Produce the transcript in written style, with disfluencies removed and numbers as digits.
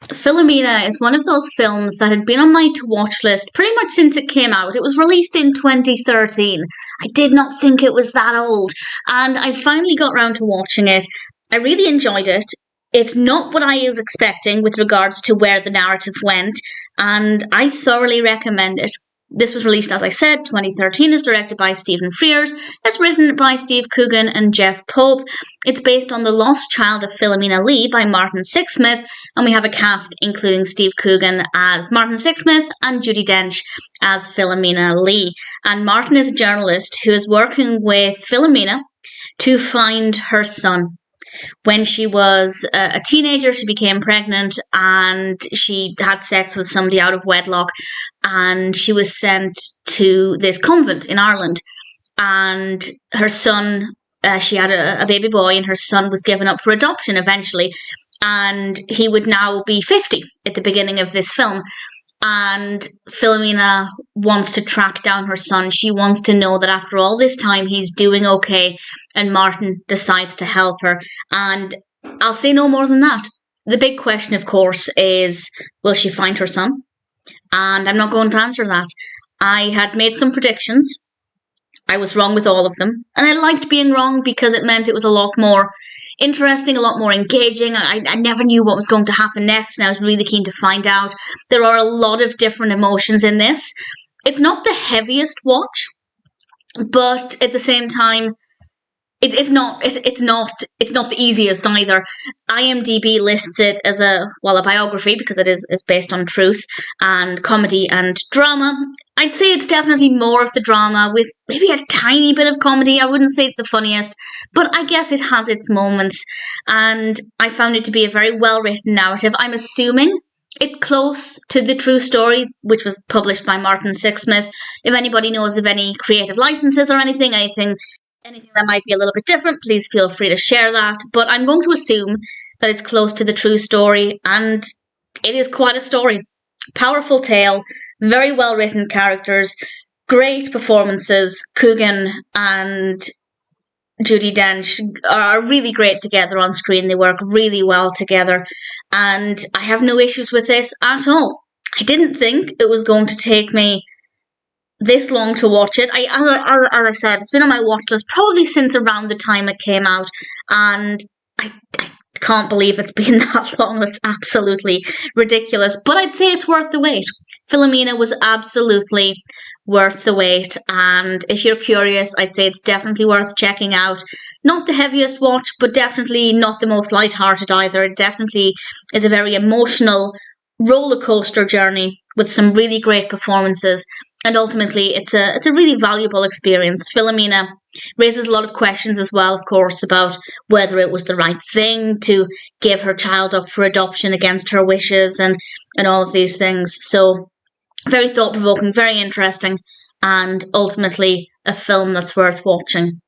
Philomena is one of those films that had been on my to-watch list pretty much since it came out. It was released in 2013. I did not think it was that old, and I finally got around to watching it. I really enjoyed it. It's not what I was expecting with regards to where the narrative went, and I thoroughly recommend it. This was released, as I said, 2013, is directed by Stephen Frears. It's written by Steve Coogan and Jeff Pope. It's based on The Lost Child of Philomena Lee by Martin Sixsmith, and we have a cast including Steve Coogan as Martin Sixsmith and Judi Dench as Philomena Lee. And Martin is a journalist who is working with Philomena to find her son. When she was a teenager, she became pregnant and she had sex with somebody out of wedlock, and she was sent to this convent in Ireland. And her son, she had a baby boy, and her son was given up for adoption eventually. And he would now be 50 at the beginning of this film. And Philomena wants to track down her son. She wants to know that after all this time, he's doing okay. And Martin decides to help her. And I'll say no more than that. The big question, of course, is, will she find her son? And I'm not going to answer that. I had made some predictions. I was wrong with all of them. And I liked being wrong because it meant it was a lot more interesting, a lot more engaging. I never knew what was going to happen next, and I was really keen to find out. There are a lot of different emotions in this. It's not the heaviest watch, but at the same time, it's not the easiest either. IMDb lists it as a biography because it is based on truth, and comedy and drama. I'd say it's definitely more of the drama with maybe a tiny bit of comedy. I wouldn't say it's the funniest, but I guess it has its moments, and I found it to be a very well-written narrative. I'm assuming it's close to the true story, which was published by Martin Sixsmith. If anybody knows of any creative licenses or anything that might be a little bit different, please feel free to share that. But I'm going to assume that it's close to the true story, and it is quite a story. Powerful tale, very well written characters, great performances. Coogan and Judi Dench are really great together on screen. They work really well together, and I have no issues with this at all. I didn't think it was going to take me this long to watch it. As I said, it's been on my watch list probably since around the time it came out, and I can't believe it's been that long. It's absolutely ridiculous, but I'd say it's worth the wait. Philomena was absolutely worth the wait, and if you're curious, I'd say it's definitely worth checking out. Not the heaviest watch, but definitely not the most lighthearted either. It definitely is a very emotional roller coaster journey with some really great performances, and ultimately it's a really valuable experience. Philomena raises a lot of questions as well, of course, about whether it was the right thing to give her child up for adoption against her wishes and all of these things. So very thought-provoking, very interesting, and ultimately a film that's worth watching.